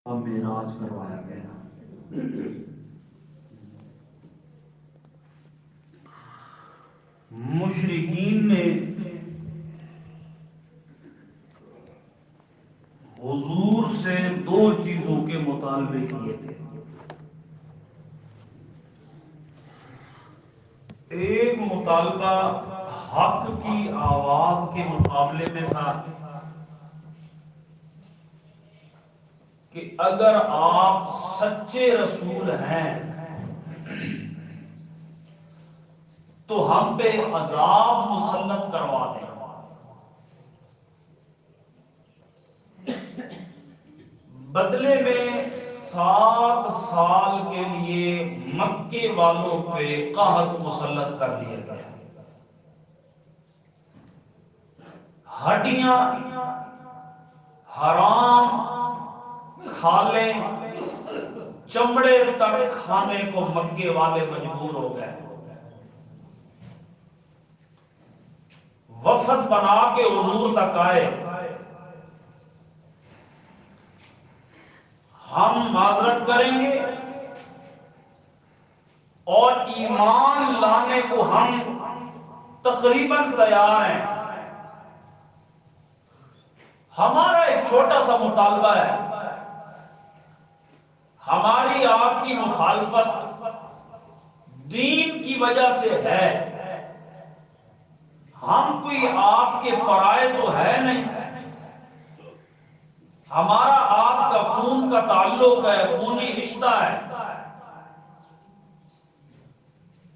معراج کروایا گیا۔ مشرکین نے حضور سے دو چیزوں کے مطالبے کیے تھے۔ ایک مطالبہ حق کی آواز کے مقابلے میں تھا کہ اگر آپ سچے رسول ہیں تو ہم پہ عذاب مسلط کروا دیں۔ بدلے میں 7 سال کے لیے مکے والوں پہ قحط مسلط کر دیا گیا۔ ہڈیاں حرام کھا لیں، چمڑے تک کھانے کو مکے والے مجبور ہو گئے۔ وفد بنا کے حضور تک آئے، ہم معذرت کریں گے اور ایمان لانے کو ہم تقریباً تیار ہیں۔ ہمارا ایک چھوٹا سا مطالبہ ہے، ہماری آپ کی مخالفت دین کی وجہ سے ہے، ہم کوئی آپ کے پرائے تو ہے نہیں، ہمارا آپ کا خون کا تعلق ہے، خونی رشتہ ہے،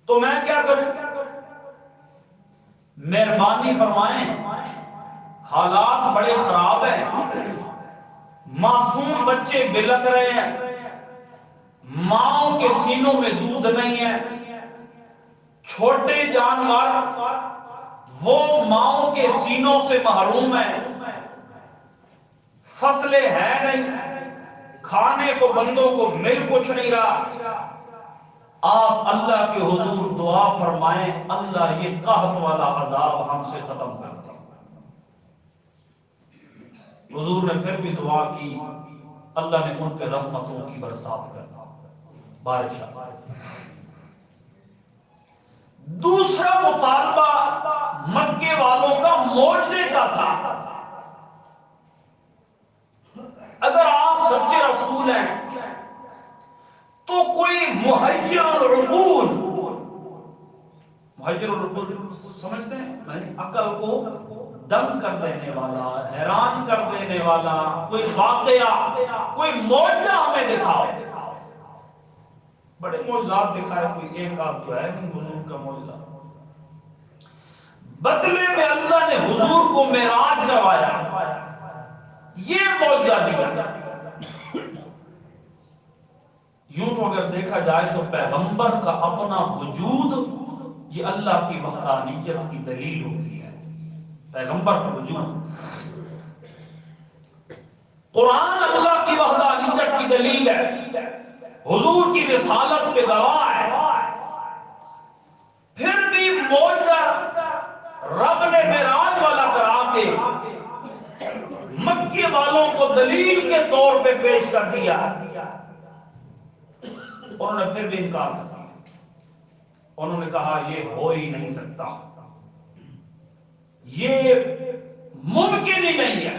تو میں کیا کروں؟ مہربانی فرمائیں، حالات بڑے خراب ہیں، معصوم بچے بلک رہے ہیں، ماؤں کے سینوں میں دودھ نہیں ہے، چھوٹے جانور وہ ماؤں کے سینوں سے محروم ہیں، فصلیں ہیں نہیں، کھانے کو بندوں کو مل کچھ نہیں رہا۔ آپ اللہ کے حضور دعا فرمائیں، اللہ یہ قحط والا عذاب ہم سے ختم کر دے۔ حضور نے پھر بھی دعا کی، اللہ نے ان پہ رحمتوں کی برسات کر بارش آ۔ دوسرا مطالبہ مکے والوں کا معجزے کا تھا، اگر آپ سچے رسول ہیں تو کوئی محیر العقول، محیر العقول سمجھتے ہیں؟ عقل کو دنگ کر دینے والا، حیران کر دینے والا کوئی واقعہ، کوئی معجزہ ہمیں دکھاؤ۔ بڑے معجزات دکھائے، کوئی ایک آدھ تو ہے نہیں حضور کا معجزہ۔ بدلے میں اللہ نے حضور کو معراج کروایا، یہ معجزہ دیا۔ یوں تو اگر دیکھا جائے تو پیغمبر کا اپنا وجود یہ اللہ کی وحدانیت کی دلیل ہوتی ہے۔ پیغمبر کا وجود، قرآن اللہ کی وحدانیت کی دلیل ہے، حضور کی رسالت پہ گواہ ہے۔ پھر بھی معجزہ رب نے معراج والا کرا کے مکے والوں کو دلیل کے طور پہ پیش کر دیا، انہوں نے پھر بھی انکار کر دیا۔ انہوں نے کہا یہ ہو ہی نہیں سکتا، یہ ممکن ہی نہیں ہے۔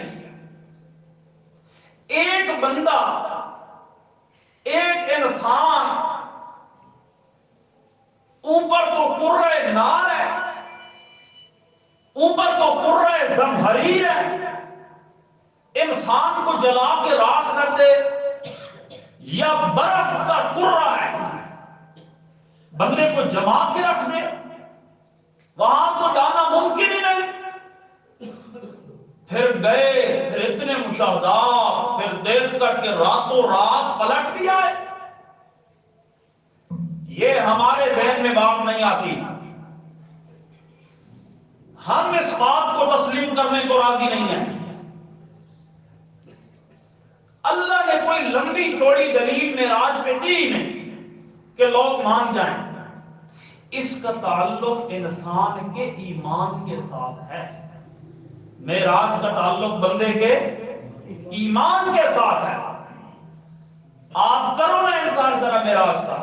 ایک بندہ، ایک انسان، اوپر تو قرہ نار ہے، اوپر تو قرہ زمہریر ہے، انسان کو جلا کے راکھ کر دے، یا برف کا قرہ ہے بندے کو جما کے رکھ دے، وہاں تو جانا ممکن ہی نہیں۔ پھر گئے، پھر اتنے مشاہدات، پھر دیکھ کر کے راتوں رات پلٹ بھی آئے۔ یہ ہمارے ذہن میں بات نہیں آتی، ہم اس بات کو تسلیم کرنے کو راضی نہیں ہیں۔ اللہ نے کوئی لمبی چوڑی دلیل معراج پہ دی نہیں کہ لوگ مان جائیں، اس کا تعلق انسان کے ایمان کے ساتھ ہے۔ معراج کا تعلق بندے کے ایمان کے ساتھ ہے۔ معراج کا؟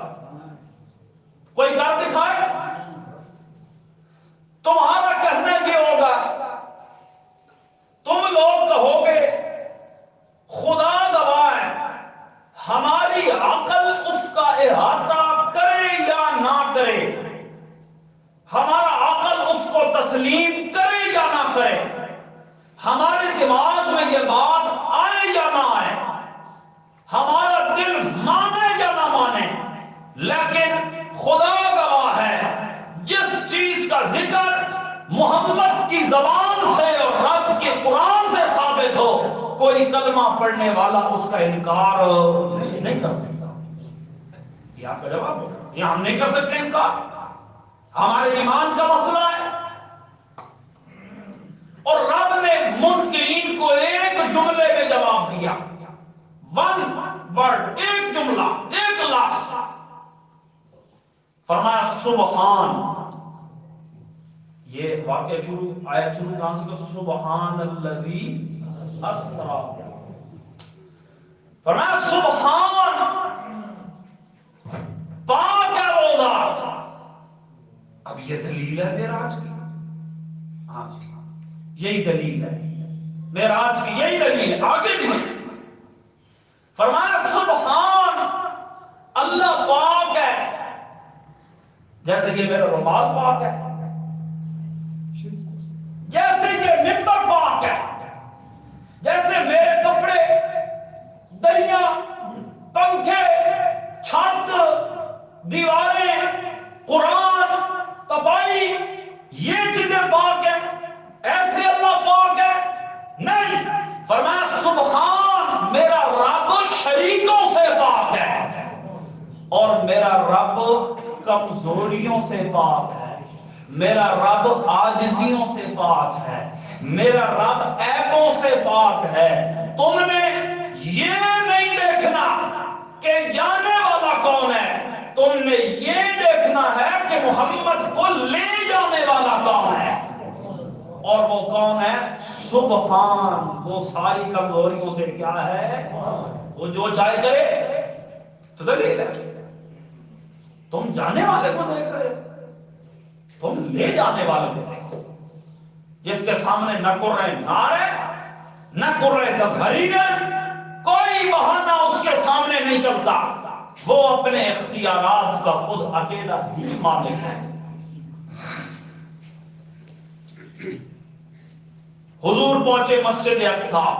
کوئی کر دکھائے؟ تمہارا کہنا یہ ہوگا، تم لوگ کہو گے خدا گواہ ہے ہماری عقل اس کا احاطہ کرے یا نہ کرے، ہمارا عقل اس کو تسلیم کرے یا نہ کرے، ہمارے دماغ میں یہ بات آئے یا نہ آئے، ہمارا دل مانے یا نہ مانے، لیکن خدا گواہ ہے جس چیز کا ذکر محمد کی زبان سے اور رب کے قرآن سے ثابت ہو، کوئی کلمہ پڑھنے والا اس کا انکار نہیں کر سکتا۔ یہ آپ کا جواب ہے، یہ ہم نہیں کر سکتے انکار، ہمارے ایمان کا مسئلہ ہے۔ اور رب نے منکرین کو ایک جملے میں جواب دیا، ون ورڈ، ایک جملہ، ایک لفظ، فرمایا سبحان۔ یہ واقعہ آیت شروع کہاں سے کہ سبحان الذی اسرا، فرمایا سبحان، پاک ہے وہ ذات۔ اب یہ دلیل ہے معراج کی، ہاں یہی دلیل ہے معراج کی، یہی دلیل ہے، آگے بھی فرمایا سبحان، اللہ پاک ہے، جیسے یہ میرا رومال پاک ہے، جیسے یہ ممبر پاک ہے، جیسے میرے کپڑے، دریا، پنکھے، چھت، دیواریں، قرآن، تپائی، یہ چیزیں پاک ہیں، ایسے اللہ پاک ہے؟ نہیں، فرمایا سبحان، میرا رب شریکوں سے پاک ہے، اور میرا رب کمزوریوں سے پاک ہے، میرا رب عاجزیوں سے پاک ہے، میرا رب عیبوں سے پاک ہے۔ تم نے یہ نہیں دیکھنا کہ جانے والا کون ہے، تم نے یہ دیکھنا ہے کہ محمد کو لے جانے والا کون ہے، اور وہ کون ہے؟ سبحان، وہ ساری کمزوریوں سے کیا ہے؟ وہ جو چاہے کرے، تو دلیل ہے۔ تم جانے والے کو دیکھ رہے ہو، تم لے جانے والے کو دیکھو، جس کے سامنے نہ قرآن نار ہے، نہ قرآن زمہریر ہے، کوئی بہانہ اس کے سامنے نہیں چلتا، وہ اپنے اختیارات کا خود اکیلا ہی مالک ہے۔ حضور پہنچے مسجد اقصیٰ،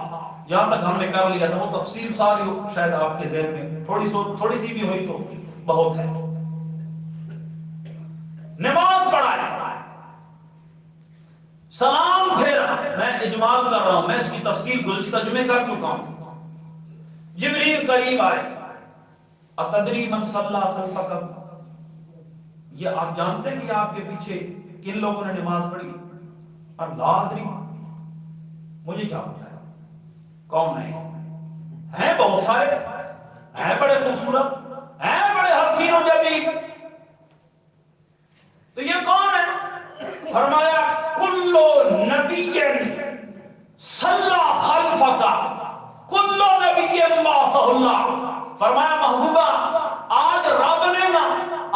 یہاں تک ہم نے کر لیا تھا، وہ تفصیل ساری شاید آپ کے ذہن میں تھوڑی سی بھی ہوئی تو بہت ہے۔ نماز پڑھائی، سلام پھیرا، میں اجمال کر رہا ہوں، میں اس کی تفصیل گزشتہ جمعے کر چکا ہوں۔ جبریل قریب آئے، اتدری من صلی خلفک، یہ آپ جانتے ہیں کہ آپ کے پیچھے کن لوگوں نے نماز پڑھی؟ اللہ ادری، مجھے کیا پتا ہے کون ہیں بہت سارے، ہیں بڑے خوبصورت، ہیں بڑے حسین و جمیل، تو یہ کون ہے؟ فرمایا کل نبی صلی خلفک کل نبی اللہ اللہ، فرمایا محبوبہ آج رب نے نا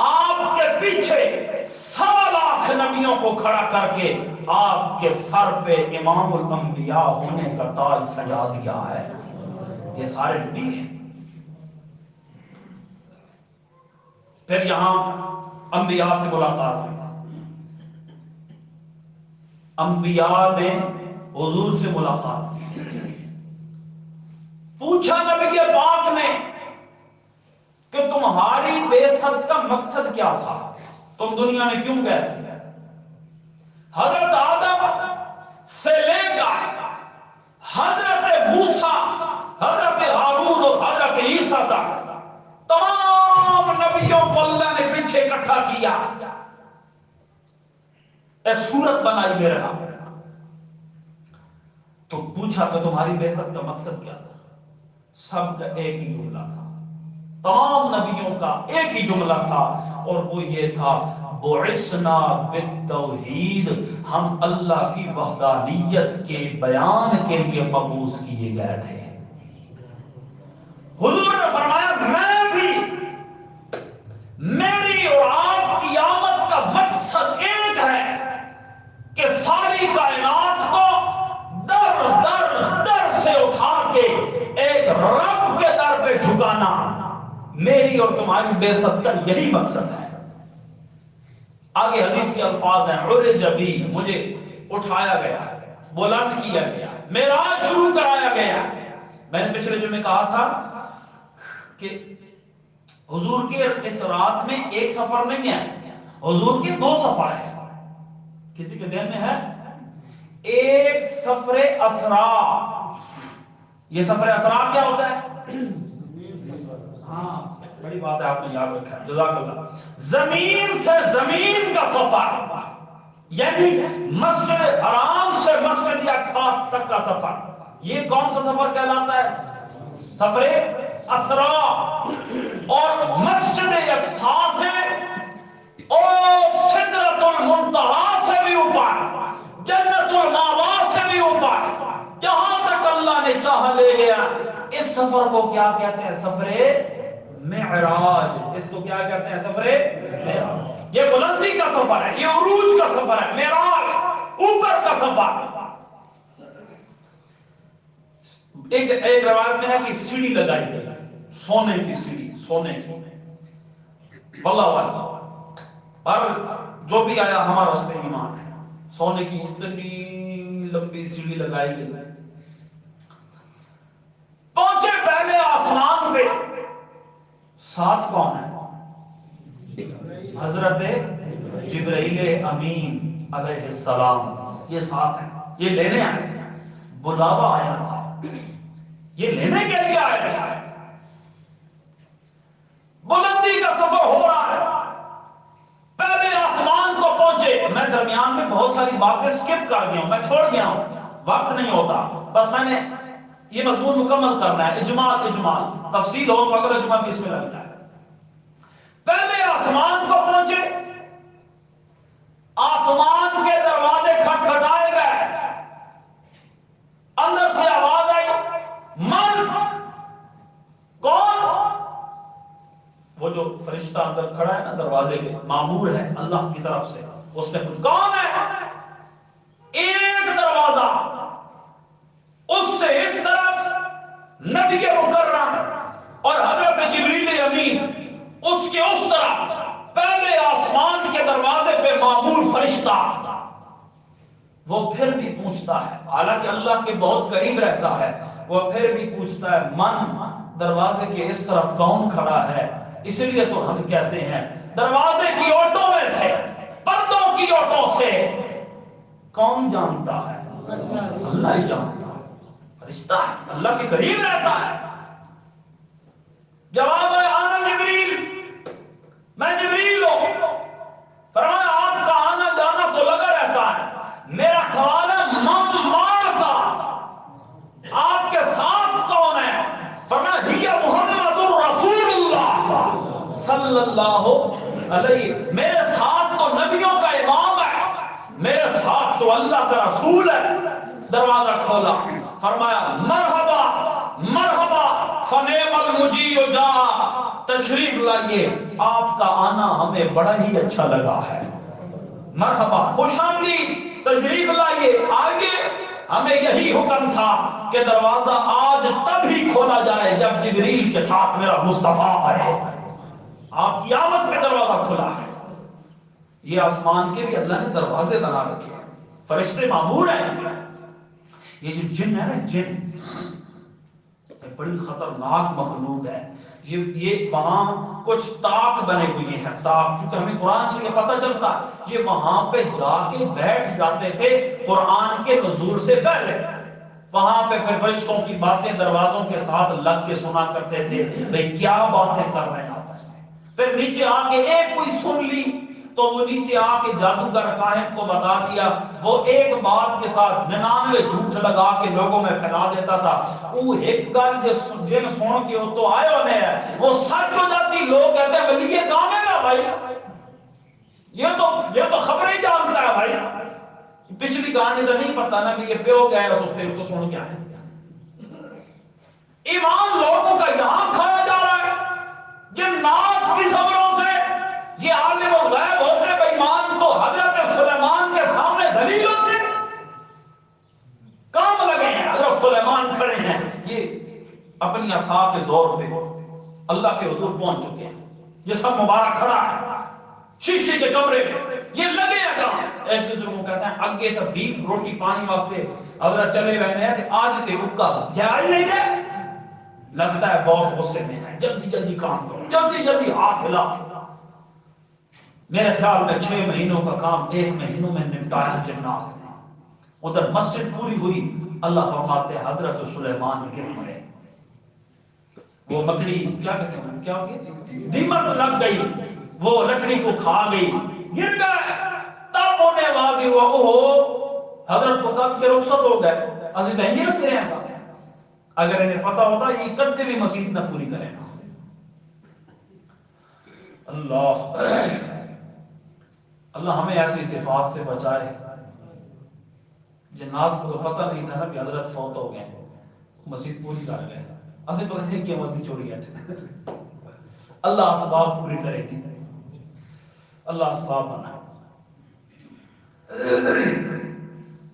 آپ کے پیچھے 1.25 لاکھ نبیوں کو کھڑا کر کے آپ کے سر پہ امام الانبیاء ہونے کا تاج سجا دیا ہے، یہ سارے نبی ہیں۔ پھر یہاں انبیاء سے ملاقات ہوئی، انبیاء نے حضور سے ملاقات کی، پوچھا نبی پاک نے کہ تمہاری بعثت کا مقصد کیا تھا، تم دنیا میں کیوں گئے تھے؟ حضرت آدم سے لے کر حضرت موسیٰ، حضرت ہارون اور حضرت عیسیٰ تک تمام نبیوں کو اللہ نے پیچھے اکٹھا کیا، ایک صورت بنائی میرے نام، تو پوچھا کہ تمہاری بعثت کا مقصد کیا تھا؟ سب کا ایک ہی جملہ تھا، تمام نبیوں کا ایک ہی جملہ تھا، اور وہ یہ تھا بعثنا بالتوحید، ہم اللہ کی وحدانیت کے بیان کے لیے مبعوث کیے گئے تھے۔ حضور نے فرمایا میں بھی رب کے در پہ جھکانا میری اور تمہاری بے عزت کا یہی مقصد ہے. آگے حدیث کے الفاظ ہیں عرج بی، مجھے اٹھایا گیا، بلند کیا گیا، معراج شروع کرایا گیا. میں نے پچھلے جمعے کہا تھا کہ حضور کے اس رات میں ایک سفر نہیں ہے، حضور کے 2 سفر ہیں. کسی کے ذہن میں ہے؟ ایک سفر اسرا. یہ سفر اسرا کیا ہوتا ہے؟ ہاں بڑی بات ہے، آپ نے یاد رکھا ہے، جزاک اللہ. زمین سے زمین کا سفر، یعنی مسجد حرام سے مسجد اقصی تک کا سفر. یہ کون سا سفر کہلاتا ہے؟ سفر اسرا. اور مسجد اقصی سے سدرۃ المنتہا سے بھی اوپر، جنت المأوا سے بھی اوپر، جہاں تک اللہ نے چاہ لے گیا. اس سفر کو کیا کہتے ہیں؟ سفر معراج. اس کو کیا کہتے ہیں؟ سفر معراج. یہ بلندی کا سفر ہے، یہ عروج کا سفر ہے. معراج اوپر کا سفر. ایک روایت میں ہے کہ سیڑھی لگائی گئی، سونے کی سیڑھی، سونے کی. واللہ واللہ، اور جو بھی آیا ہمارا اس پہ ایمان ہے. سونے کی اتنی لمبی سیڑھی لگائی گئی. پہنچے پہلے آسمان پہ، ساتھ کون ہے؟ حضرت جبرائیل امین علیہ السلام. یہ ساتھ ہیں، یہ لینے آئے. بلاوا آیا تھا، یہ لینے کے لیے آئے تھے. بلندی کا سفر ہو رہا ہے. پہلے آسمان کو پہنچے. میں درمیان میں بہت ساری باتیں سکپ کر گیا ہوں، میں چھوڑ گیا ہوں، وقت نہیں ہوتا. بس میں نے یہ مضمون مکمل کرنا ہے. اجمال تفصیل ہو تو اگر اجمال بھی اس میں لگتا ہے. پہلے آسمان کو پہنچے، آسمان کے دروازے کھٹکھٹائے گئے. اندر سے آواز آئی، من؟ کون؟ وہ جو فرشتہ اندر کھڑا ہے نا دروازے پہ، مامور ہے اللہ کی طرف سے. اس نے کچھ، کون ہے؟ ایک دروازہ، اس سے اس طرف نبی مکرم اور حضرت جبریل امین، اس کے اس طرف. پہلے آسمان کے دروازے پہ معمول فرشتہ. وہ پھر بھی پوچھتا ہے، حالانکہ اللہ کے بہت قریب رہتا ہے، وہ پھر بھی پوچھتا ہے من؟ دروازے کے اس طرف کون کھڑا ہے؟ اس لیے تو ہم کہتے ہیں دروازے کی اوٹوں میں سے، پردوں کی اوٹوں سے کون جانتا ہے؟ اللہ ہی جانتا ہے. فرشتہ ہے، اللہ کے قریب رہتا ہے. جواب ہے آنا جبریل، میں جبریل ہوں. فرمایا آپ کا آنا جانا تو لگا رہتا ہے، میرا سوال ہے من ماذا؟ آپ کے ساتھ کون ہے؟ فرمایا ہی محمد رسول اللہ صلی اللہ علیہ. میرے ساتھ تو نبیوں کا امام ہے، میرے ساتھ تو اللہ کا رسول ہے. دروازہ کھولا، فرمایا مرحبا مرحبا فنعم المجیء جاء. تشریف لائیے، آپ کا آنا ہمیں بڑا ہی اچھا لگا ہے. مرحبا، خوش آمدید، تشریف لائیے، آئیے. ہمیں یہی حکم تھا کہ دروازہ آج تب ہی کھولا جائے جب جبریل کے ساتھ میرا مصطفیٰ آئے. آپ کی آمد پہ دروازہ کھلا ہے. یہ آسمان کے بھی اللہ نے دروازے بنا رکھے ہیں، فرشتے معمور ہیں. یہ جو جن ہے نا، جن بڑی خطرناک مخلوق ہے. یہ وہاں کچھ طاق بنے ہوئے ہیں، طاق، کیونکہ ہمیں قرآن سے یہ پتہ چلتا یہ وہاں پہ جا کے بیٹھ جاتے تھے قرآن کے نزول سے پہلے. وہاں پہ پھر فرشتوں کی باتیں دروازوں کے ساتھ لگ کے سنا کرتے تھے، بھئی کیا باتیں کر رہے ہیں آپس میں. پھر نیچے آ کے ایک کوئی سن لی تو وہ نیچے آ کے جادوگر کاہن کو بتا دیا. وہ ایک بات کے ساتھ 99 جھوٹ لگا کے لوگوں میں پھیلا دیتا تھا. وہ ایک گل جن سن کے تو آئے ہونے ہے وہ سچ ہو جاتی. لوگ کہتے ہیں ولی یہ کام ہے نا بھائی، یہ تو خبریں جانتا ہے بھائی. پچھلی کہانی تو نہیں پتا نا کہ یہ پیو گیا سوتے تو سن کے آئے. ایمان لوگوں کا یہاں کھایا جا رہا ہے جن ناز کی خبروں سے. یہ عالم الغیب ہوتے بے ایمان تو حضرت سلیمان کے سامنے ذلیل ہوتے، کام لگے ہیں. حضرت سلیمان کھڑے ہیں، یہ اپنی عصا کے زور پہ اللہ کے حضور پہنچ چکے ہیں. یہ سب مبارک کھڑا ہے شیشے کے کمرے میں, یہ لگے کام ایک دوسرے کو کہتے ہیں اگے تبدیل روٹی پانی واسطے حضرت چلے رہنے ہیں کہ آج تے اکا جائے نہیں ہے. لگتا ہے بہت غصے میں ہے, جلدی جلدی کام کرو, جلدی جلدی ہاتھ ہلا. میرے خیال میں 6 مہینوں کا کام 1 مہینوں میں نپٹایا جنات نے. ادھر مسجد پوری ہوئی, اللہ فرماتے ہیں حضرت سلیمان گر پڑے. وہ مکڑی کیا کہتے ہیں, کیا دیمک لگ گئی, وہ لکڑی کو کھا گئی, گر گئے. تب انہیں واضح ہوا اوہ حضرت تو کب کے رخصت ہو گئے, ابھی تو نہیں رکھ رہے ہیں. اگر انہیں پتا ہوتا یہ کرتے بھی مسجد نہ پوری کریں. اللہ ہمیں ایسی صفات سے بچائے. جنات کو تو پتہ نہیں تھا نا کہ حضرت فوت ہو گئے, مسجد پوری کر گئے. اسے پتہ نہیں کیا مدی چوری ہے. اللہ اسباب پوری کرے گی, اللہ اسباب بنائے.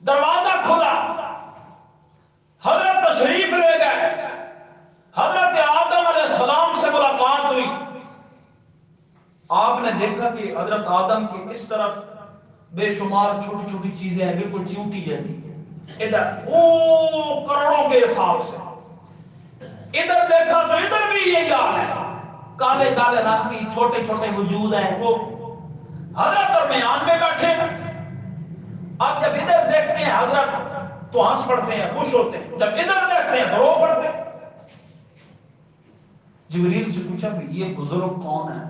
دروازہ کھلا, حضرت تشریف لے گئے. حضرت آدم علیہ السلام سے ملاقات ہوئی. آپ نے دیکھا کہ حضرت آدم کی اس طرف بے شمار چھوٹی چھوٹی چیزیں ہیں, بالکل چیونٹی جیسی. ادھر او کروڑوں کے حساب سے. ادھر دیکھا تو ادھر بھی یہی حال ہے, کالے کالے رنگ کی چھوٹے چھوٹے وجود ہیں. وہ حضرت درمیان میں بیٹھے. اب جب ادھر دیکھتے ہیں حضرت تو ہنس پڑتے ہیں, خوش ہوتے ہیں. جب ادھر دیکھتے ہیں تو رو پڑتے ہیں. جبریل سے پوچھا کہ یہ بزرگ کون ہے,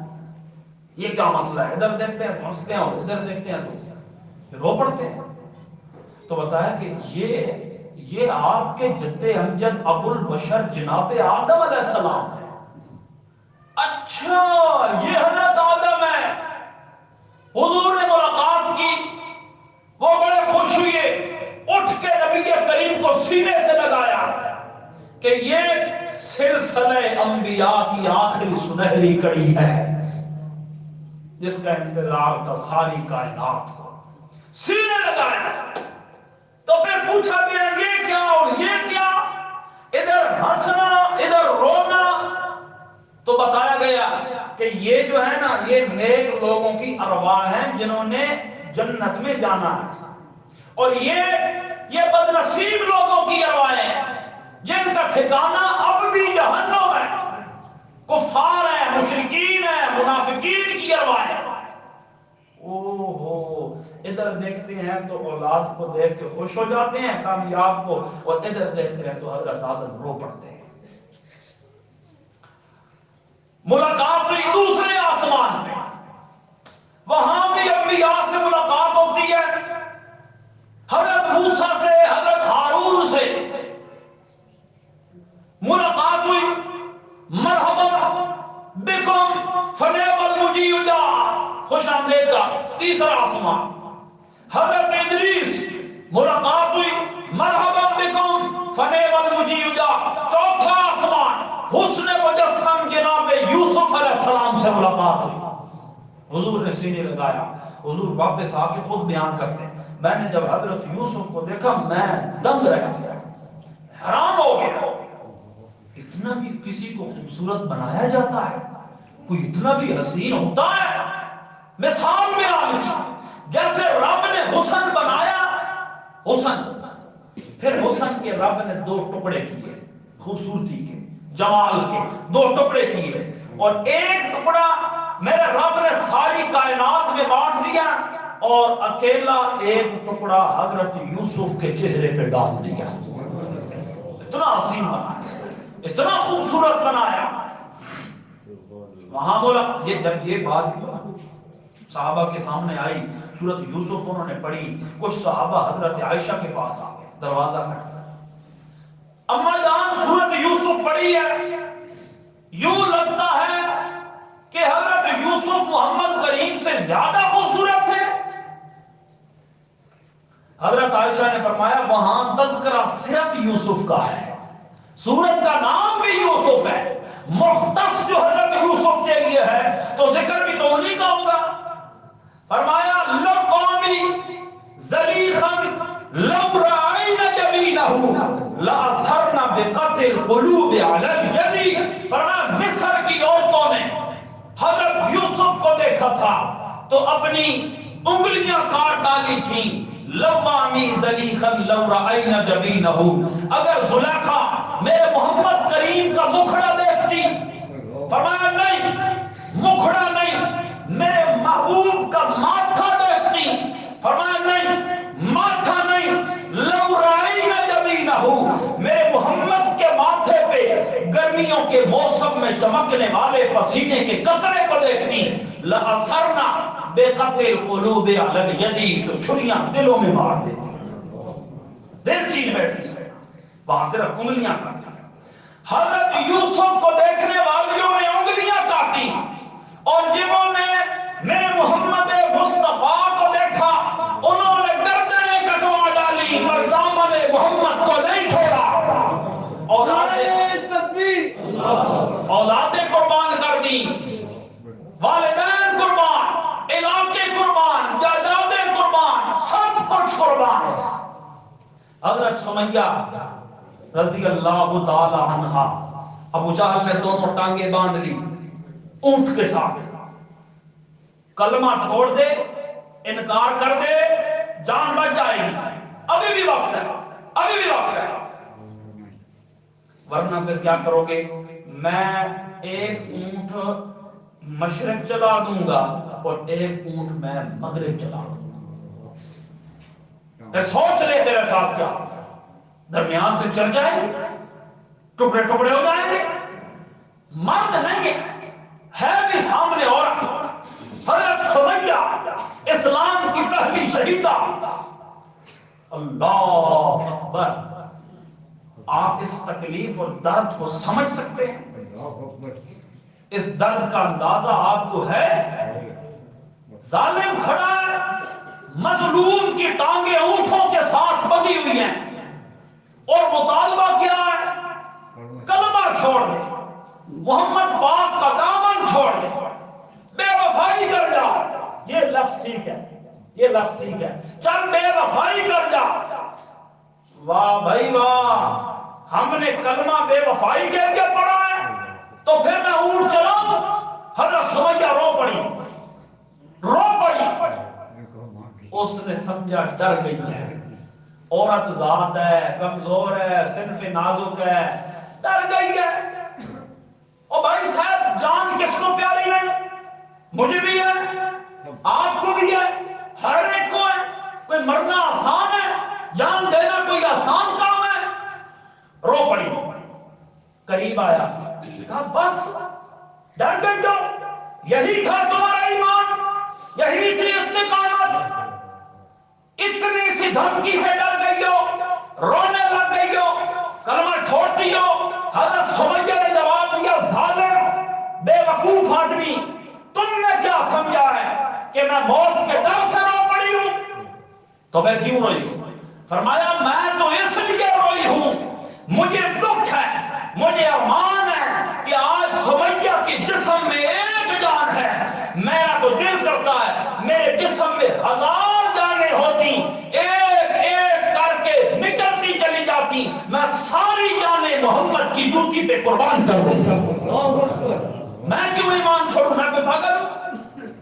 یہ کیا مسئلہ ہے؟ ادھر دیکھتے ہیں تو ہنستے ہیں, اور ادھر دیکھتے ہیں تو رو پڑتے ہیں. تو بتایا کہ یہ آپ کے جد امجد ابو البشر جناب آدم علیہ السلام ہے. اچھا یہ حضرت آدم ہے. حضور نے ملاقات کی, وہ بڑے خوش ہوئے, اٹھ کے نبی کریم کو سینے سے لگایا کہ یہ سلسلہ انبیاء کی آخری سنہری کڑی ہے جس کا انتظار تھا ساری کائنات کو. سینے لگایا. تو پھر پوچھا گیا یہ کیا اور یہ کیا, ادھر ہنسنا ادھر رونا. تو بتایا گیا کہ یہ جو ہے نا یہ نیک لوگوں کی ارواح ہیں جنہوں نے جنت میں جانا ہے, اور یہ بدنصیب لوگوں کی ارواحیں ہیں جن کا ٹھکانہ اب بھی جہنم ہے. کفار ہیں, مشرکین ہیں, منافقین کی ارواحیں. ادھر دیکھتے ہیں تو اولاد کو دیکھ کے خوش ہو جاتے ہیں, کامیاب کو, اور ادھر دیکھتے ہیں تو حضرت آدم رو پڑتے ہیں. ملاقات ہوئی دوسرے آسمان میں, وہاں بھی انبیاء سے ملاقات ہوتی ہے. حضرت موسیٰ سے, حضرت ہارون سے ملاقات ہوئی. مرحبا بکم فنعم المجیب دعا, خوش آمدید کا تیسرا آسمان. حضرت ادریس ملاقات ہوئی. مرحبا بکم فنعم المجیب دعا. چوتھا آسمان حسن مجسم جناب یوسف علیہ السلام سے ملاقات ہوئی. حضور نے سینے لگایا. حضور واپس آ کے خود بیان کرتے ہیں, میں نے جب حضرت یوسف کو دیکھا میں دنگ رہ گیا, حیران ہو گیا. اتنا بھی کسی کو خوبصورت بنایا جاتا ہے, کوئی اتنا بھی حسین ہوتا ہے. مثال میں آ گئی جیسے رب نے حسن بنایا, حسن پھر حسن کے رب نے 2 ٹکڑے کیے, خوبصورتی کے جمال کے 2 ٹکڑے کیے, اور ایک ٹکڑا میرے رب نے ساری کائنات میں بانٹ دیا, اور اکیلا ایک ٹکڑا حضرت یوسف کے چہرے پہ ڈال دیا. اتنا حسین بنایا, اتنا خوبصورت بنایا. وہاں بولا جب یہ بات صحابہ کے سامنے آئی, سورت یوسف انہوں نے پڑھی. کچھ صحابہ حضرت عائشہ کے پاس آ گئے, دروازہ کھٹکا. اما جان سورت یوسف پڑھی ہے, یوں لگتا ہے کہ حضرت یوسف محمد کریم سے زیادہ خوبصورت تھے. حضرت عائشہ نے فرمایا وہاں تذکرہ صرف یوسف کا ہے, سورت کا نام بھی یوسف ہے, مختص جو حضرت یوسف کے لیے ہے تو ذکر بھی تو انہی کا ہوگا. فرمایا لقومی ذلیخا لو رأین جبینہ لأثرن بقطع القلوب علی الید، فرمایا مصر کی عورتوں نے حضرت یوسف کو دیکھا تھا تو اپنی انگلیاں کاٹ ڈالی تھیں. لوامی زلیخا لو رأینا جبینہ، اگر زلیخا میرے محمد کریم کا مکھڑا دیکھتی، فرمایا نہیں مکھڑا نہیں، میرے محبوب کا ماتھا دیکھتی، فرمایا نہیں ماتھا نہیں، لو رأینا جبینہ، میرے محمد کے ماتھے پہ گرمیوں کے موسم میں چمکنے والے پسینے کے قطرے کو دیکھتی. لأثرنا بقطع القلوب علی الید، تو چھریاں دلوں میں مار دیتی، دل چین بیٹھتی، وہاں صرف انگلیاں کاٹی. حضرت یوسف کو دیکھنے والیوں نے انگلیاں کاٹی، اور جنہوں نے میرے محمد مصطفیٰ کو دیکھا انہوں نے گردنیں کٹوا ڈالی، پر دامن محمد کو نہیں چھوڑا. اولادیں قربان کر دی، والدین قربان، علاقے قربان، جائیدادیں قربان، سب کچھ قربان. حضرت سمیہ رضی اللہ تعالی عنہا، ابو جہل نے دونوں ٹانگیں باندھ لی اونٹ کے ساتھ، کلمہ چھوڑ دے، انکار کر دے، جان بچ جائے گی، ابھی بھی وقت ہے، ابھی بھی وقت ہے، ورنہ پھر کیا کرو گے؟ میں ایک اونٹ مشرق چلا دوں گا اور ایک اونٹ میں مغرب چلا دوں گا. سوچ لے تیرے ساتھ کیا درمیان سے چل جائیں گے، ٹکڑے ٹکڑے ہو جائیں گے، مرد نہیں گے، ہے بھی سامنے عورت. حضرت سمیہ اسلام کی پہلی شہیدہ. اللہ اکبر. آپ اس تکلیف اور درد کو سمجھ سکتے ہیں؟ اس درد کا اندازہ آپ کو ہے؟ ظالم کھڑا ہے، مظلوم کی ٹانگیں اونٹوں کے ساتھ بندھی ہوئی ہیں، اور مطالبہ کیا ہے؟ کلمہ چھوڑ دے، محمد پاک کا دامن چھوڑ دے، بے وفائی کر جا. یہ لفظ ٹھیک ہے، یہ لفظ ٹھیک ہے، چل بے وفائی کر جا. واہ بھائی واہ، ہم نے کلمہ بے وفائی کہہ کے پڑھا ہے تو پھر میں اونٹ چلاؤں؟ حضرت سمیہ رو پڑی، رو پڑی. اس نے سمجھا ڈر گئی ہے، عورت ذات ہے، کمزور ہے، صنف نازک ہے، ڈر گئی ہے. او بھائی صاحب، جان کس کو پیاری ہے؟ مجھے بھی ہے، آپ کو بھی ہے، ہر ایک کو ہے. کوئی مرنا آسان ہے؟ جان دینا کوئی آسان کام ہے؟ رو پڑی. قریب آیا، کہا بس ڈر گئی تو یہی تھا تمہارا ایمان، یہی تھی استقامت، اتنی سی دھمکی سے ڈر گئی ہو، رونے لگ گئی ہو، کلمہ چھوڑتی ہو. حضرت سمیہ نے جواب دیا، ظالم بے وقوف آدمی، تم نے کیا سمجھا ہے کہ میں موت کے ڈر سے رو پڑی ہوں؟ تو میں کیوں روئی ہوں؟ فرمایا میں تو اس لیے روئی ہوں، مجھے دکھ ہے، مجھے ارمان ہے کہ آج سمیہ کے جسم میں ایک جان ہے. میرا تو دل کرتا ہے میرے جسم میں 1000 جانیں ہوتی، ایک ایک کر کے نکلتی چلی جاتی، میں ساری جانیں محمد کی جوتی پہ قربان کر دوں. میں کیوں ایمان چھوڑوں؟ میں کوئی پاگل ہوں؟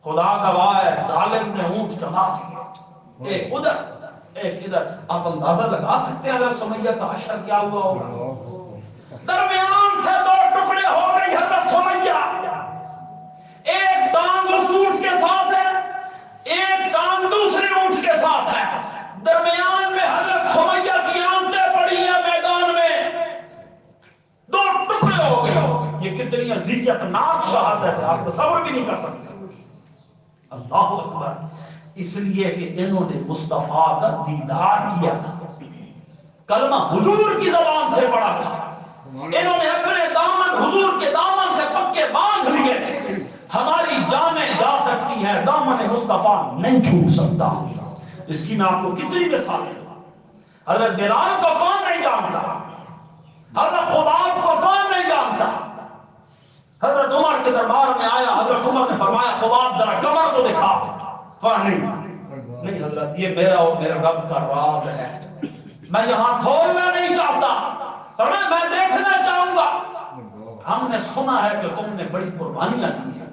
خدا گواہ ہے، ظالم نے اونٹ چلا دیا، ایک ادھر ایک ادھر. آپ اندازہ لگا سکتے ہیں اگر سمیہ کا حشر کیا ہوا ہوگا؟ درمیان سے دو ٹکڑے ہو گئی حضرت سمیہ، ایک ٹانگ اس اونٹ کے ساتھ ہے، ایک ٹانگ دوسرے اونٹ کے ساتھ ہے، درمیان میں حضرت سمیہ کی آنتیں پڑی ہیں میدان میں، دو ٹکڑے ہو گئے. یہ کتنی اذیت ناک شہادت ہے، آپ تصور بھی نہیں کر سکتے. اللہ اکبر. اس لیے کہ انہوں نے مصطفیٰ کا دیدار کیا تھا، کلمہ حضور کی زبان سے پڑھا تھا، انہوں نے اپنے دامن حضور کے دامن سے پکے باندھ لیے تھے. ہماری جانیں جا سکتی ہیں، دامن مصطفیٰ نہیں چھوٹ سکتا. اس کی میں آپ کو کتنی مثالیں دوں. حضرت بلال کو کون نہیں جانتا؟ حضرت خباب کو کون نہیں جانتا؟ حضرت عمر کے دربار میں آیا، حضرت عمر نے فرمایا خباب ذرا کمر کو دکھا. نہیں حضرت، یہ میرا اور میرے رب کا راز ہے. میں یہاں کھولنا نہیں چاہتا، فرمایا میں دیکھنا چاہوں گا۔ ہم نے سنا ہے کہ تم نے بڑی قربانیاں کی ہیں۔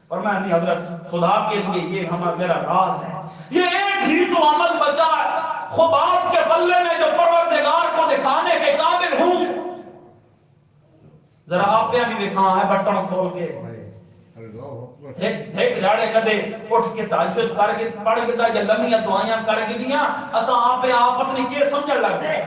فرمایا نہیں حضرت، خدا کے لیے یہ ہمارا میرا راز ہے، یہ ایک ہی تو عمل بچا ہے خباب کے بلے میں جو پروردگار کو دکھانے کے قابل ہوں۔ ذرا آپ پہ بھی دکھا ہے بٹن کھول کے ایک جاڑے کدے اٹھ کے تہجد کر کے پڑھ کے یا لمبیاں دعائیاں کر کے دیاں اساں آپ اپنی کی سمجھ لگ گئے۔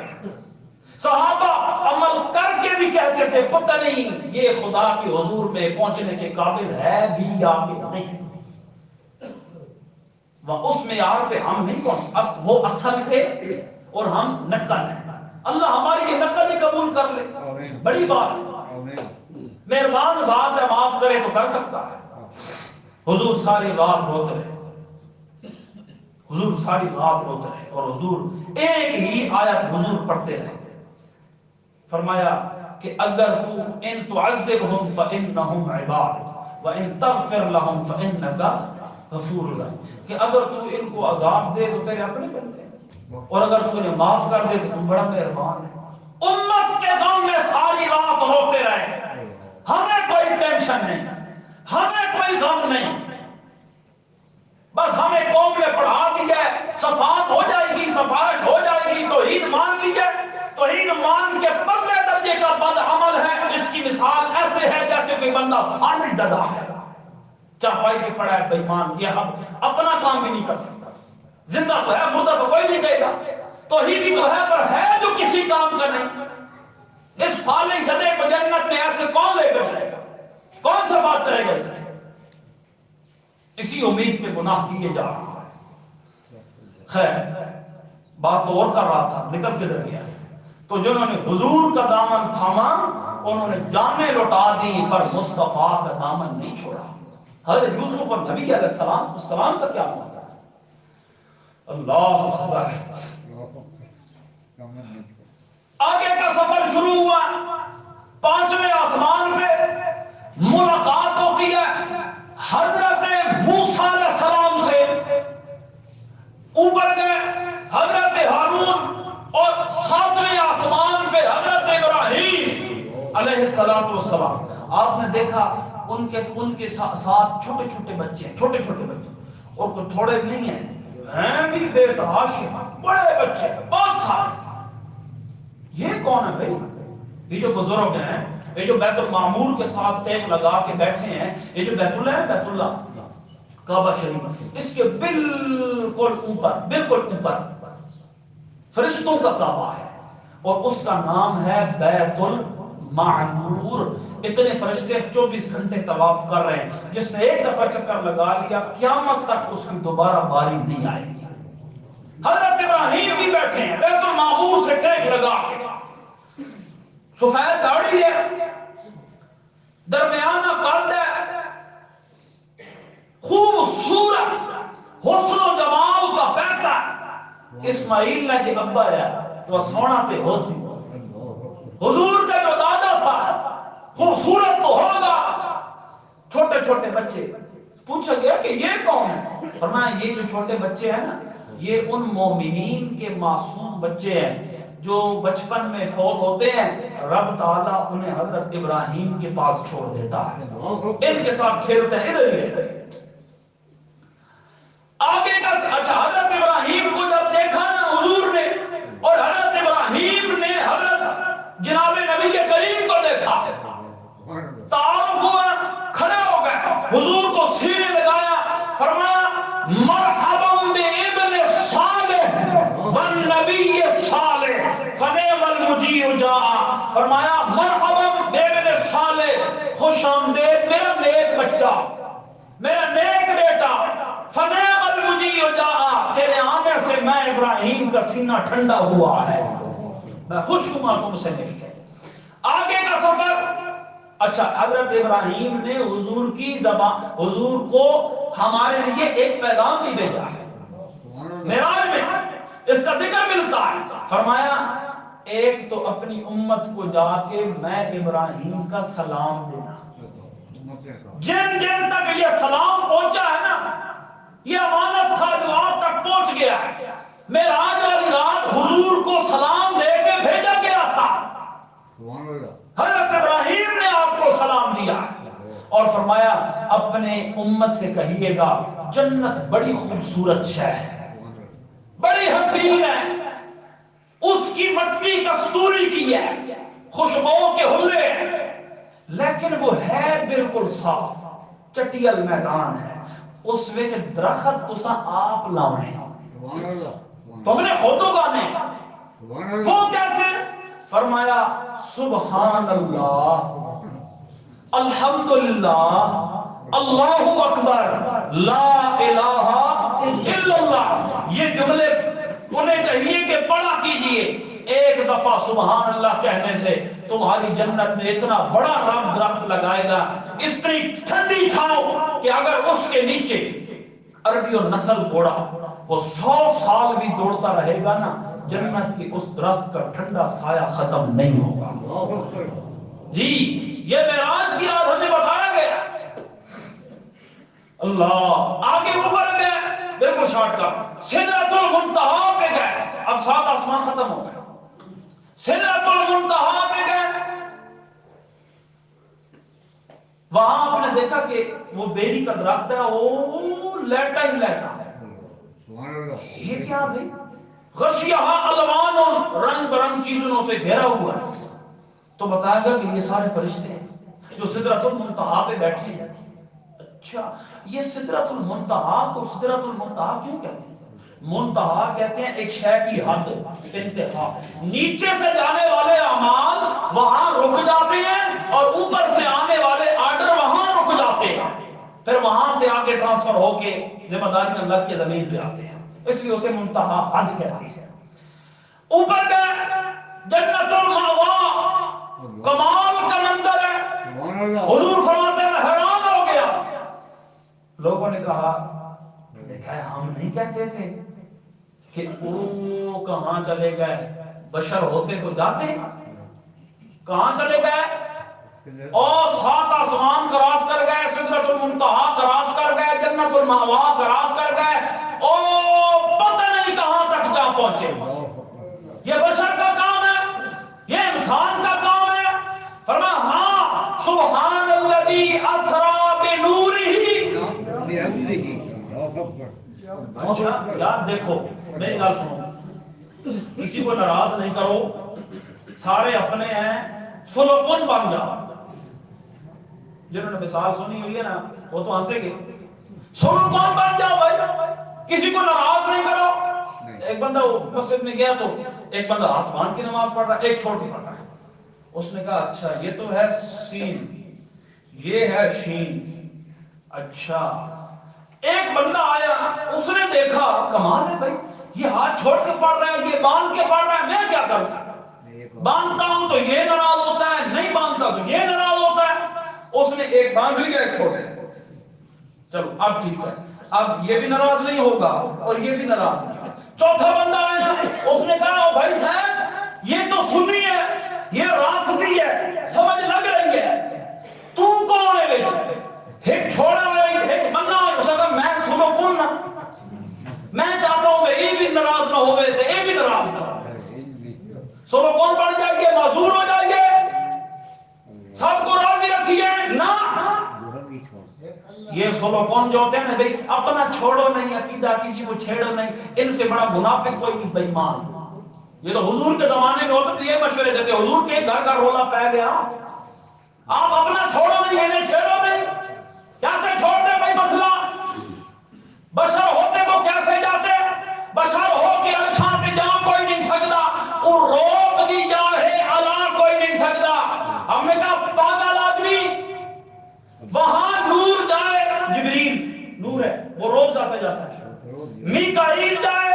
صحابہ عمل کر کے بھی کہتے تھے پتہ نہیں یہ خدا کے حضور میں پہنچنے کے قابل ہے بھی یا نہیں، وہ اس معیار پہ ہم نہیں پہنچ، وہ اصل تھے اور ہم نقل ہیں۔ اللہ ہماری یہ نقل ہی قبول کر لے، بڑی بات ہے، مہربان ذات ہے، معاف کرے تو کر سکتا ہے۔ حضور ساری رات روتے رہے، حضور ساری رات روتے رہے، اور حضور ایک ہی آیت حضور پڑھتے رہے۔ فرمایا کہ اگر تو ان تعذبهم فانهم عباد وان تغفر لهم فانك غفور رحیم، کہ اگر تو ان کو عذاب دے تو تیرے اپنے بندے ہیں، اور اگر تو انہیں معاف کر دے تو تم بڑا مہربان ہے۔ امت کے غم میں ساری رات روتے رہے، ہمیں کوئی ٹینشن نہیں، ہمیں کوئی غم نہیں، بس ہمیں قوم نے پڑھا دیا ہے، صفات ہو جائے گی، سفارش ہو جائے گی، توحید مان لیجئے۔ توحید مان کے پرلے درجے کا بد عمل ہے، اس کی مثال ایسے ہے جیسے کوئی بندہ فانی زدہ ہے، چاپائی پہ پڑا ہے، بےمان، یہ اب اپنا کام بھی نہیں کر سکتا، زندہ تو ہے، مردہ تو کوئی نہیں کہے گا، توحیدی تو ہے پر ہے جو کسی کام کا نہیں۔ اس فانی زدے کو جنت میں ایسے کون لے کر جائے گا؟ کون سا بات کرے گا اس میں؟ اسی امید پہ گناہ کیے جا رہا ہے۔ خیر بات تو اور کر رہا تھا، نکل کے در گیا۔ تو جنہوں نے حضور کا دامن تھاما انہوں نے جانیں لوٹا دی پر مصطفیٰ کا دامن نہیں چھوڑا۔ حضرت یوسف اور نبی علیہ السلام کا کیا ہوتا ہے؟ اللہ اکبر۔ آگے کا سفر شروع ہوا، 5ویں آسمان پہ ملاقات ہوتی ہے حضرت موسیٰ علیہ السلام سے، اوپر گئے حضرت ہارون، اور 7ویں آسمان پہ حضرت ابراہیم علیہ السلام۔ آپ نے دیکھا ان کے ساتھ چھوٹے چھوٹے بچے ہیں، چھوٹے چھوٹے بچے، اور کوئی تھوڑے نہیں ہیں بھی بے تحاشا بڑے بچے بہت سارے۔ یہ کون ہے بھائی؟ یہ جو بزرگ ہیں، یہ جو بیت المعمور کے ساتھ ٹیک لگا کے بیٹھے ہیں، یہ جو بیت اللہ ہے، بیت اللہ کعبہ شریف، اس کے بالکل اوپر فرشتوں کا کعبہ ہے، اور اس کا نام ہے بیت المعمور۔ اتنے فرشتے 24 گھنٹے طواف کر رہے ہیں، جس نے ایک دفعہ چکر لگا لیا قیامت تک اس کی دوبارہ باری نہیں آئے گی۔ حضرت ابراہیم بھی بیٹھے ہیں بیت المعمور سے ٹیک لگا کے، سفید داڑھی ہے، درمیانہ قد ہے، خوبصورت حسن و جمال کا بیٹا۔ اسماعیل نے کہ ابا ہے تو سونا پہ ہو سی، حضور کا جو دادا تھا خوبصورت تو ہوگا۔ چھوٹے چھوٹے بچے، پوچھا گیا کہ یہ کون ہے؟ فرمایا یہ جو چھوٹے بچے ہیں نا، یہ ان مومنین کے معصوم بچے ہیں جو بچپن میں فوت ہوتے ہیں، رب تعالیٰ انہیں حضرت ابراہیم کے پاس چھوڑ دیتا ہے، ان کے ساتھ کھیلتے ہیں، ادھر ہی آگے کا۔ اچھا حضرت ابراہیم کو جب دیکھا نا حضور نے، اور حضرت ابراہیم نے حضرت جناب نبی کریم کو دیکھا، تعارف ہوا، کھڑے ہو گئے، حضور کو سینے لگایا، فرمایا مرحبا بابن صالح والنبی صالح فنعم المجیب جاء۔ فرمایا مرحبا بابن صالح، خوش آمدید میرا نیک بچہ، میرا نیک بیٹا، فنعم المجیب جاء، تیرے آنے سے میں ابراہیم کا سینہ ٹھنڈا ہوا ہے، میں خوش ہوں تم سے مل کے۔ آگے کا سفر۔ اچھا حضرت ابراہیم نے حضور کی زبان، حضور کو ہمارے لیے ایک پیغام بھی بھیجا ہے، معراج میں اس کا ذکر ملتا ہے۔ فرمایا ایک تو اپنی امت کو جا کے میں ابراہیم کا سلام دینا، جن جن تک یہ سلام پہنچا ہے نا، یہ امانت تھا جو آپ تک پہنچ گیا ہے، معراج والی رات حضور کو سلام دے کے بھیجا گیا تھا. حضرت ابراہیم نے آپ کو سلام دیا اور فرمایا اپنے امت سے کہیے گا جنت بڑی خوبصورت شے ہے, بڑی حسین ہے, اس کی مٹی کستوری کی ہے, خوشبوؤں کے حلے ہیں, لیکن وہ ہے بالکل صاف, چٹیل میدان ہے, اس وچ درخت تساں آپ لاونے, تم نے خود اگانے. وہ کیسے؟ فرمایا سبحان اللہ, الحمدللہ, اللہ اکبر, لا الہ الا اللہ. یہ جملے انہیں چاہیے کہ پڑھا کیجئے. ایک دفعہ سبحان اللہ کہنے سے تمہاری جنت میں اتنا بڑا رب درخت لگائے گا, اتنی ٹھنڈی چھاؤں کہ اگر اس کے نیچے عربی اور نسل گھوڑا وہ 100 سال بھی دوڑتا رہے گا نا, جنت کی اس درخت کا ٹھنڈا سایہ ختم نہیں ہوگا. جی یہ معراج کی رات ہمیں بتایا گیا. اللہ آگے اوپر گئے, بالکل شارٹ کٹ, سدرۃ المنتہا پہ گئے. اب 7 آسمان ختم ہو گئے, سدرۃ المنتہا پہ گئے. وہاں آپ نے دیکھا کہ وہ بیری کا درخت ہے, وہ لیٹا ہی لیٹا ہے. یہ کیا بھائی؟ غشیہا الوان, رنگ برنگ چیزوں سے گھیرا ہوا ہے. تو بتایا گا کہ یہ سارے فرشتے ہیں جو سدرۃ المنتہا پہ بیٹھے ہیں. اچھا یہ سدرۃ المنتہا کو سدرۃ المنتہا کیوں کہتے ہیں؟ منتہا کہتے ہیں ایک شے کی حد, انتہا. نیچے سے جانے والے اعمال وہاں رک جاتے ہیں اور اوپر سے آنے والے آرڈر وہاں رک جاتے ہیں, پھر وہاں سے آگے ٹرانسفر ہو کے ذمہ داری اللہ کے زمین پہ آتے ہیں. اس لیے اسے منتہا حد کہتے ہیں. اوپر گئے, جنت المأوا, کمال کا منظر ہے. حضور فرماتے ہیں میں حیران ہو گیا. لوگوں نے کہا دیکھا ہے ہم نہیں کہتے تھے کہ وہ کہاں چلے گئے, بشر ہوتے تو جاتے, کہاں چلے گئے؟ اور 7 آسمان کراس کر گئے, سدرۃ المنتہا کراس کر گئے, جنت المأوا کراس کر گئے, اور پتہ نہیں کہاں تک جا پہنچے. یہ بشر کا کام ہے, یہ انسان کا کام ہے. فرمایا ہاں سبحان الذی اسریٰ بنورہ. اچھا یاد دیکھو, میری بات سنو, کسی کو ناراض نہیں کرو, سارے اپنے ہیں, سنو کون بن جاؤ. جنہوں نے مثال سنی ہوئی ہے نا وہ تو ہنسے گے. سنو کون بن جاؤ بھائی, کسی کو ناراض نہیں کرو. ایک بندہ مسجد میں گیا تو ایک بندہ ہاتھ باندھ کے نماز پڑھ رہا ہے, ایک چھوڑ کے پڑھ رہا ہے. اس نے کہا اچھا یہ تو ہے سین, یہ ہے شین. اچھا ایک بندہ آیا, اس نے دیکھا کمال ہے بھائی, یہ ہاتھ چھوڑ کے پڑھ رہا ہے, یہ باندھ کے پڑھ رہا ہے, میں کیا کروں؟ باندھتا ہوں تو یہ ناراض ہوتا ہے, نہیں باندھتا تو یہ ناراض ہوتا ہے. اس نے ایک باندھ لیا, ایک چھوڑ دیا. چلو اب ٹھیک ہے, اب یہ بھی ناراض نہیں ہوگا اور یہ بھی ناراض نہیں. چوتھا بندہ آیا, اس نے کہا بھائی صاحب یہ تو سنی ہے, یہ رافضی ہے, سمجھ لگ رہی ہے, تو کون ہے بیٹا؟ ایک چھوڑا ہوئے ایک بندہ, اس نے کہا میں سنو کون نا, میں چاہتا ہوں کہ یہ بھی ناراض نہ ہوئے تو یہ بھی ناراض نہ ہوئے. سنو کون پڑ جائیے, معذور ہو جائیے, سب کو راضی رکھیے نا. یہ سولو کون جو ہوتے ہیں نا بھائی, اپنا چھوڑو نہیں عقیدہ, کسی کو چھیڑو نہیں, ان سے بڑا منافق کوئی نہیں, بے ایمان. یہ تو حضور کے زمانے میں ہوتا تو یہ مشورے دیتے, حضور کے گھر کا رولا پہ گیا, آپ اپنا چھوڑو نہیں, انہیں چھیڑو نہیں. کیسے چھوڑتے بھائی مسئلہ؟ بشر ہوتے تو کیسے جاتے؟ بشر ہو کے عرشاں پہ جا کوئی نہیں سکتا, اور روک دی جائے علا کوئی نہیں سکتا. ہم نے کہا پاگل آدمی, وہاں نور جائے, جبریل نور ہے وہ روز جاتا جاتا ہے, میکائیل جائے,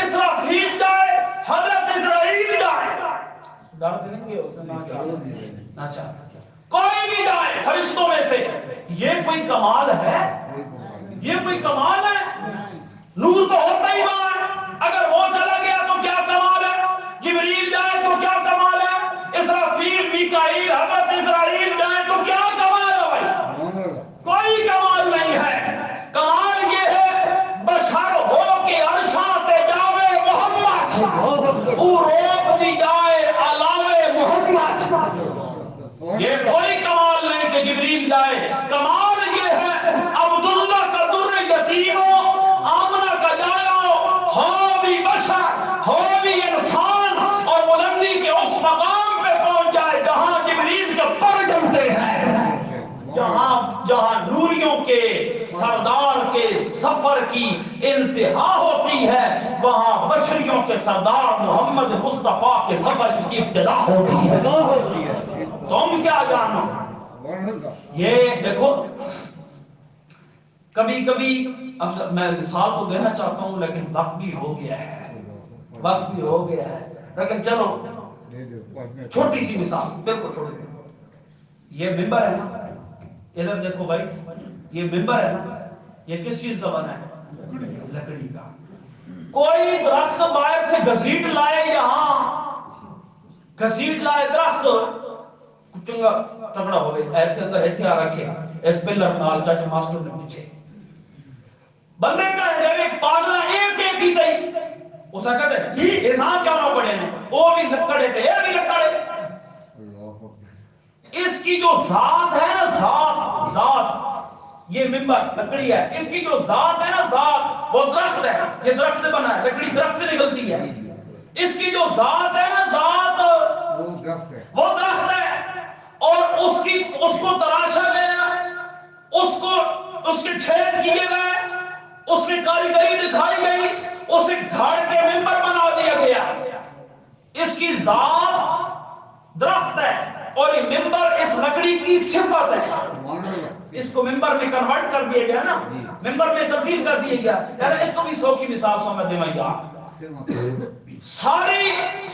اسرافیل جائے, حضرت اسرائیل جائے, ڈر دیں گے اس نے نہ چاہتا, کوئی بھی جائے فرشتوں میں سے. یہ کوئی کمال ہے؟ یہ کوئی کمال ہے؟ نور تو ہوتا ہی وہاں, اگر وہ چلا گیا تو کیا کمال ہے, جبریل جائے تو کیا کمال ہے, اسرافیل, میکائیل, حضرت اسرائیل جائے تو کیا کمال ہے بھائی؟ کوئی کمال نہیں ہے. کمال یہ ہے بشر ہو کے عرشاں پہ جاوے جہاں نوریوں کے سردار کے سفر کی انتہا ہوتی ہے وہاں بشریوں کے سردار محمد مصطفیٰ کے سفر کی ابتدا ہوتی ہے. تم کیا جانو. یہ دیکھو کبھی کبھی میں مثال تو دینا چاہتا ہوں لیکن وقت بھی ہو گیا ہے لیکن چلو چھوٹی سی مثال بالکل چھوٹی. یہ ممبر ہے نا, ادھر دیکھو بھائی, یہ ممبر ہے نا, یہ کس چیز کا بنا ہے؟ لکڑی کا. کوئی درخت باہر سے گھسیٹ لائے, یہاں گھسیٹ لائے درخت چنگا تگڑا ہو گئی ایسے اندر ایسے آ رکھے اس پلر نال چاچا ماسٹر نے پیچھے بندے کا ایک پاگلا ایک ہی گئی اسا کہتے ہیں یہ انسان کیا نہ پڑے ہیں وہ بھی لکڑے تھے یہ بھی لکڑے. اس کی جو ذات ہے نا ذات یہ ممبر لکڑی ہے, اس کی جو ذات ہے نا ذات وہ درخت ہے, یہ درخت سے بنا ہے, لکڑی درخت سے نکلتی ہے. اس کی جو ذات ہے نا ذات وہ درخت ہے اور اس کو تراشا گیا, اس کے چھید کیے گئے, اس کی کاریگری دکھائی گئی, اسے گھاڑ کے ممبر بنا دیا گیا. اس کی ذات درخت ہے اور یہ ممبر اس لکڑی کی صفت ہے. اس کو ممبر میں کنورٹ کر دیا گیا نا, ممبر میں تبدیل کر دیا گیا. یعنی اس کو بھی سو کی مثال سمجھ دیں گا. سارے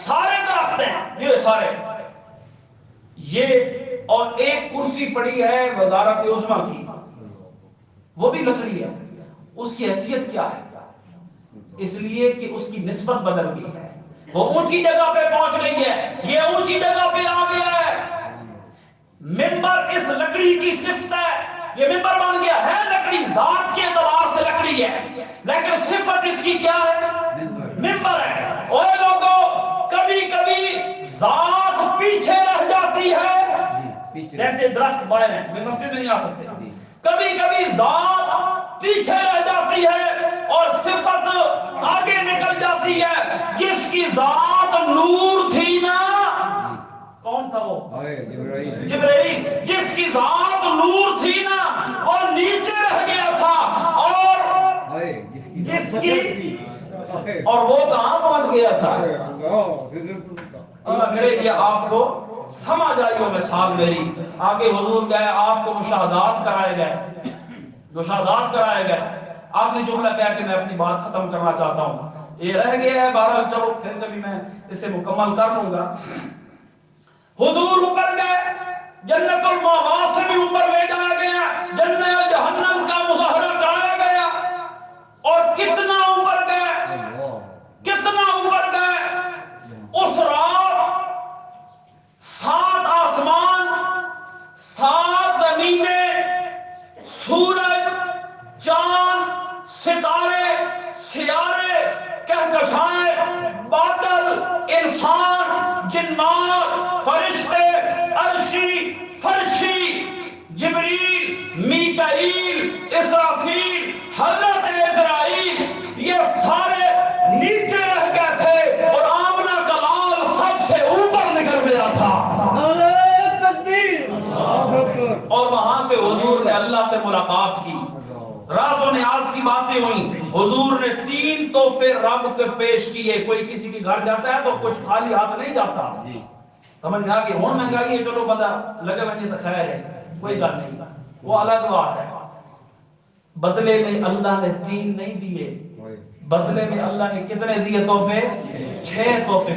درخت ہیں یہ سارے یہ, اور ایک کرسی پڑی ہے وزارت عظمیٰ کی, وہ بھی لکڑی ہے. اس کی حیثیت کیا ہے؟ اس لیے کہ اس کی نسبت بدل گئی ہے, وہ اونچی جگہ پہ پہنچ گئی ہے, یہ اونچی جگہ پہ آ گیا ہے. ممبر اس لکڑی کی صفت ہے, یہ ممبر بن گیا ہے, لکڑی ذات کے اعتبار سے لکڑی ہے لیکن صفت اس کی کیا ہے؟ ممبر ہے. اور لوگوں کبھی کبھی ذات پیچھے رہ جاتی ہے, جیسے درخت باہر ہیں میں مسجد میں نہیں آ سکتے, کبھی کبھی ذات پیچھے رہ جاتی ہے اور صفت آگے نکل جاتی ہے. جس کی ذات نور تھی نا, کون تھا وہ؟ جبرائیل. جس کی ذات نور تھی نا اور نیچے رہ گیا تھا, اور جس کی اور وہ کہاں پہنچ گیا تھا. اللہ کرے یہ آپ کو سمجھ آئی ہو مثال میری. آگے حضور گئے, آپ کو مشاہدات کرائے گئے. آخری جملہ کہہ کے میں اپنی بات ختم کرنا چاہتا ہوں, یہ رہ گیا ہے بہرحال, چلو پھر کبھی میں اسے مکمل کر لوں گا. حضور اوپر گئے, جنت المأوا سے بھی اوپر لے جایا گیا, جنت جہنم کا مظاہرہ کرایا گیا. اور کتنا اوپر گئے, کتنا اوپر گئے. اس رات 7 آسمان, 7 زمینیں, سورج, چاند, ستارے, سیارے, کہکشائیں, بادل, انسان, جنات, فرشتے, عرشی, فرشی, جبریل, میکائیل, اسرافیل, حضرت اسرائیل, یہ سارے نیچے رہ گئے تھے اور آمنہ کا لال سب سے اوپر نکل گیا تھا. اور وہاں سے حضور نے اللہ سے ملاقات کی, راز و نیاز کی باتیں ہوئیں. حضور نے 3 تحفے رب کے پیش کیے. کوئی کسی کے گھر جاتا ہے تو کچھ خالی ہاتھ نہیں جاتا, سمجھ میں آ گئی. ہون مہنگائی ہے, چلو بندہ لگے بنجے تو خیر ہے, کوئی گل نہیں, وہ الگ بات ہے. بدلے میں اللہ نے 3 نہیں دیے, بدلے میں اللہ نے کتنے دیے تحفے؟ 6 تحفے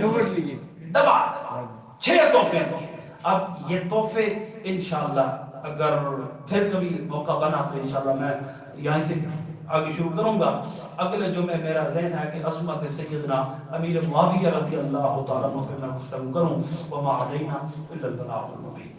دبا 6 تحفے دیے. اب یہ تحفے انشاءاللہ اگر پھر کبھی موقع بنا تو انشاءاللہ میں یہاں سے آگے شروع کروں گا. اگلے جمعے میرا ذہن ہے کہ عصمت سیدنا امیر معاویہ رضی اللہ تعالیٰ عنہ پہ میں گفتگو کروں. وما علینا الا البلاغ المبین.